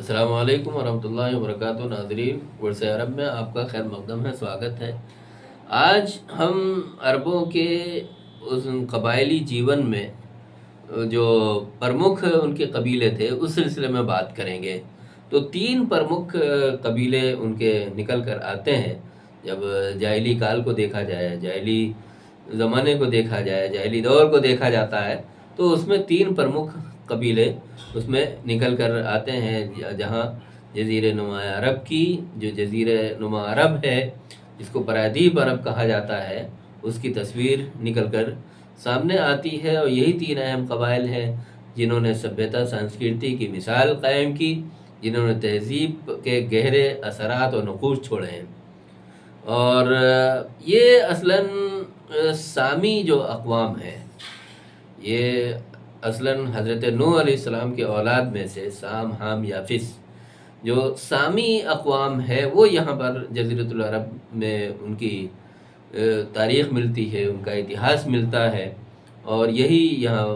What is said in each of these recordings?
السلام علیکم ورحمۃ اللہ وبرکاتہ ناظرین، ورث عرب میں آپ کا خیر مقدم ہے، سواگت ہے۔ آج ہم عربوں کے اس قبائلی جیون میں جو پرمکھ ان کے قبیلے تھے اس سلسلے میں بات کریں گے۔ تو تین پرمکھ قبیلے ان کے نکل کر آتے ہیں۔ جب جاہلی کال کو دیکھا جائے، جاہلی زمانے کو دیکھا جائے، جاہلی دور کو دیکھا جاتا ہے تو اس میں تین پرمکھ قبیلے اس میں نکل کر آتے ہیں، جہاں جزیرہ نما عرب کی جو جزیرہ نما عرب ہے، جس کو پرادیپ عرب کہا جاتا ہے، اس کی تصویر نکل کر سامنے آتی ہے۔ اور یہی تین اہم قبائل ہیں جنہوں نے سبھیتا سنسکرتی کی مثال قائم کی، جنہوں نے تہذیب کے گہرے اثرات اور نقوش چھوڑے ہیں۔ اور یہ اصلاً سامی جو اقوام ہے، یہ اصلاً حضرت نوح علیہ السلام کے اولاد میں سے سام، حام، یافس جو سامی اقوام ہے، وہ یہاں پر جزیرۃ العرب میں ان کی تاریخ ملتی ہے، ان کا اتہاس ملتا ہے۔ اور یہی یہاں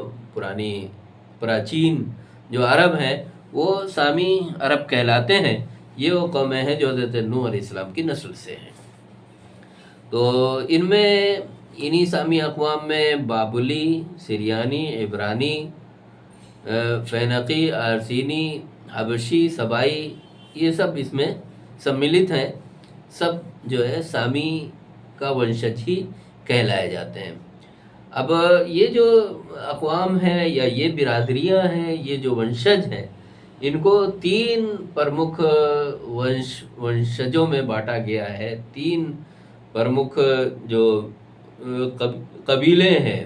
پراچین جو عرب ہیں وہ سامی عرب کہلاتے ہیں۔ یہ وہ قومیں ہیں جو حضرت نوح علیہ السلام کی نسل سے ہیں۔ تو ان میں انہی سامی اقوام میں بابلی، سریانی، عبرانی، فینقی، آرسینی، حبشی، سبائی، یہ سب اس میں سملت ہیں۔ سب جو ہے سامی کا ونشج ہی کہلائے جاتے ہیں۔ اب یہ جو اقوام ہیں یا یہ برادریاں ہیں، یہ جو ونشج ہیں، ان کو تین پرمکھ ونشجوں میں بانٹا گیا ہے۔ تین پرمکھ جو قبیلے ہیں،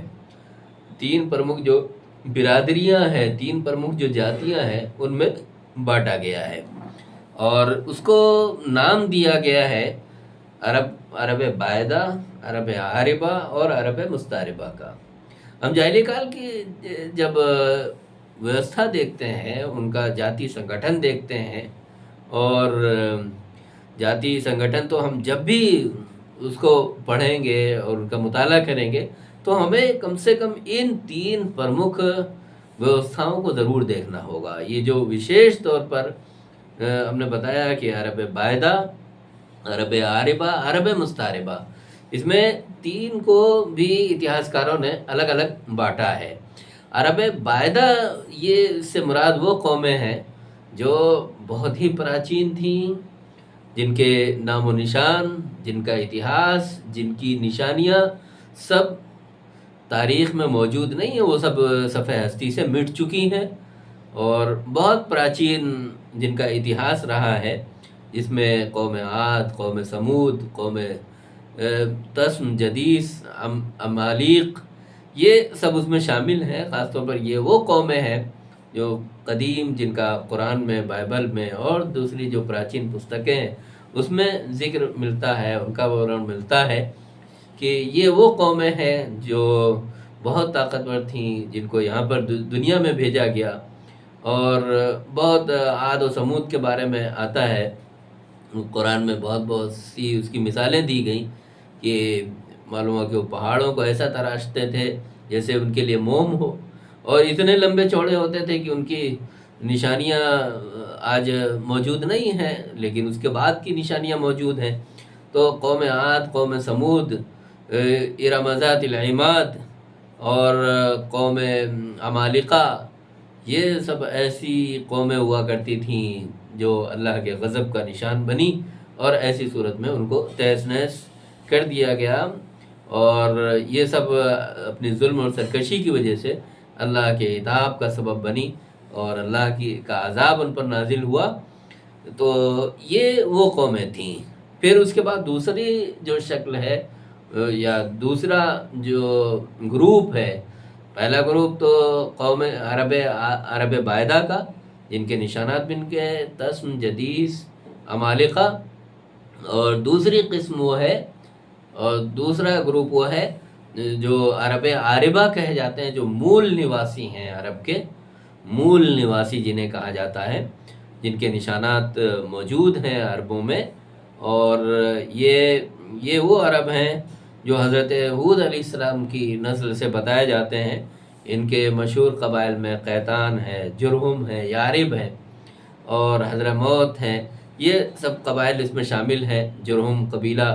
تین پرمکھ جو برادریاں ہیں، تین پرمکھ جو جاتیاں ہیں، ان میں بانٹا گیا ہے۔ اور اس کو نام دیا گیا ہے عرب بائدہ، عرب عاربہ اور عرب مستعربہ کا۔ ہم جاہلی کال کی جب ویوستھا دیکھتے ہیں، ان کا جاتی سنگٹھن دیکھتے ہیں، اور جاتی سنگٹھن تو ہم جب بھی اس کو پڑھیں گے اور ان کا مطالعہ کریں گے تو ہمیں کم سے کم ان تین پرمکھ ویوستھاؤں کو ضرور دیکھنا ہوگا۔ یہ جو وشیش طور پر ہم نے بتایا کہ عرب بائدہ، عرب عاربہ، عرب مستعربہ، اس میں تین کو بھی اتہاسکاروں نے الگ الگ بانٹا ہے۔ عرب بائدہ، یہ اس سے مراد وہ قومیں ہیں جو بہت ہی پراچین تھیں، جن کے نام و نشان، جن کا اتہاس، جن کی نشانیاں سب تاریخ میں موجود نہیں ہیں، وہ سب صفحہ ہستی سے مٹ چکی ہیں۔ اور بہت پراچین جن کا اتہاس رہا ہے، جس میں قوم عاد، قوم سمود، قوم تسم، جدیس، عمالیق، یہ سب اس میں شامل ہیں۔ خاص طور پر یہ وہ قومیں ہیں جو قدیم، جن کا قرآن میں، بائبل میں اور دوسری جو پراچین پستکیں ہیں اس میں ذکر ملتا ہے، ان کا ورنن ملتا ہے کہ یہ وہ قومیں ہیں جو بہت طاقتور تھیں، جن کو یہاں پر دنیا میں بھیجا گیا۔ اور بہت عاد و سمود کے بارے میں آتا ہے قرآن میں، بہت سی اس کی مثالیں دی گئیں کہ معلوم ہو کہ وہ پہاڑوں کو ایسا تراشتے تھے جیسے ان کے لیے موم ہو، اور اتنے لمبے چوڑے ہوتے تھے کہ ان کی نشانیاں آج موجود نہیں ہیں، لیکن اس کے بعد کی نشانیاں موجود ہیں۔ تو قوم عاد، قوم سمود، ارم ذات العماد اور قوم عمالقہ، یہ سب ایسی قومیں ہوا کرتی تھیں جو اللہ کے غضب کا نشان بنی، اور ایسی صورت میں ان کو تہس نہس کر دیا گیا۔ اور یہ سب اپنی ظلم اور سرکشی کی وجہ سے اللہ کے عذاب کا سبب بنی، اور اللہ کا عذاب ان پر نازل ہوا۔ تو یہ وہ قومیں تھیں۔ پھر اس کے بعد دوسری جو شکل ہے یا دوسرا جو گروپ ہے، پہلا گروپ تو قوم عرب بائدہ کا، جن کے نشانات بن کے تسم، جدیس، عمالقہ، اور دوسری قسم وہ ہے، اور دوسرا گروپ وہ ہے جو عرب عاربہ کہے جاتے ہیں، جو مول نواسی ہیں، عرب کے مول نواسی جنہیں کہا جاتا ہے، جن کے نشانات موجود ہیں عربوں میں۔ اور یہ وہ عرب ہیں جو حضرت ہود علیہ السلام کی نسل سے بتائے جاتے ہیں۔ ان کے مشہور قبائل میں قیطان ہے، جرہم ہے، یارب ہے۔ اور حضرموت ہیں، یہ سب قبائل اس میں شامل ہیں۔ جرہم قبیلہ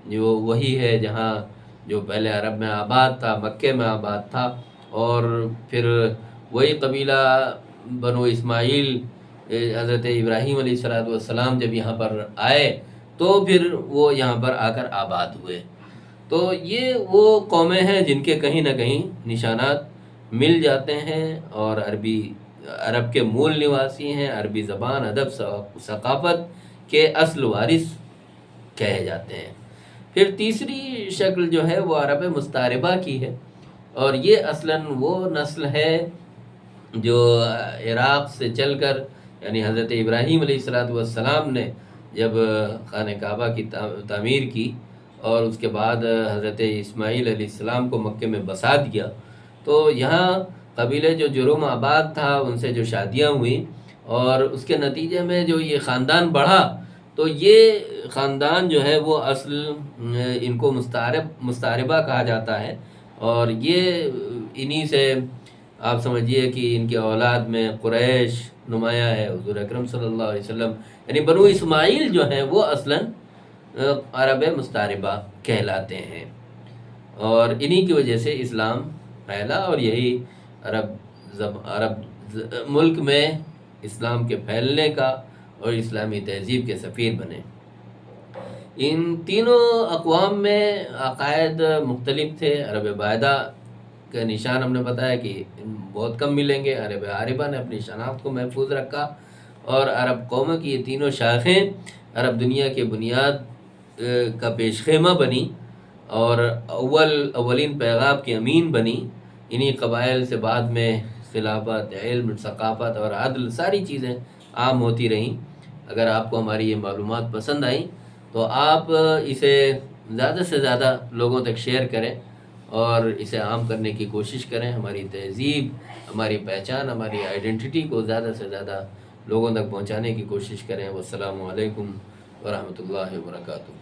جو وہی ہے جہاں جو پہلے عرب میں آباد تھا، مکے میں آباد تھا، اور پھر وہی قبیلہ بنو اسماعیل حضرت ابراہیم علیہ السلام جب یہاں پر آئے تو پھر وہ یہاں پر آ کر آباد ہوئے۔ تو یہ وہ قومیں ہیں جن کے کہیں نہ کہیں نشانات مل جاتے ہیں، اور عرب کے مول نواسی ہیں، عربی زبان، ادب، ثقافت کے اصل وارث کہے جاتے ہیں۔ پھر تیسری شکل جو ہے وہ عرب مستعربہ کی ہے، اور یہ اصلاً وہ نسل ہے جو عراق سے چل کر، یعنی حضرت ابراہیم علیہ السلام نے جب خانہ کعبہ کی تعمیر کی اور اس کے بعد حضرت اسماعیل علیہ السلام کو مکے میں بسا دیا، تو یہاں قبیلے جو جرہم آباد تھا ان سے جو شادیاں ہوئیں، اور اس کے نتیجے میں جو یہ خاندان بڑھا، تو یہ خاندان جو ہے وہ اصل ان کو مستعربہ کہا جاتا ہے، اور یہ انہی سے آپ سمجھیے کہ ان کی اولاد میں قریش نمایاں ہے، حضور اکرم صلی اللہ علیہ وسلم، یعنی بنو اسماعیل جو ہیں وہ اصلاً عرب مستعربہ کہلاتے ہیں، اور انہی کی وجہ سے اسلام پھیلا، اور یہی عرب ملک میں اسلام کے پھیلنے کا اور اسلامی تہذیب کے سفیر بنے۔ ان تینوں اقوام میں عقائد مختلف تھے۔ عرب باحدہ کا نشان ہم نے بتایا کہ بہت کم ملیں گے، عرب عاربہ نے اپنی شناخت کو محفوظ رکھا، اور عرب قوموں کی یہ تینوں شاخیں عرب دنیا کے بنیاد کا پیش خیمہ بنی، اور اولین پیغام کے امین بنی۔ انہی قبائل سے بعد میں خلافت، علم، ثقافت اور عدل ساری چیزیں عام ہوتی رہیں۔ اگر آپ کو ہماری یہ معلومات پسند آئیں تو آپ اسے زیادہ سے زیادہ لوگوں تک شیئر کریں اور اسے عام کرنے کی کوشش کریں۔ ہماری تہذیب، ہماری پہچان، ہماری آئیڈینٹی کو زیادہ سے زیادہ لوگوں تک پہنچانے کی کوشش کریں۔ والسلام علیکم ورحمۃ اللہ وبرکاتہ۔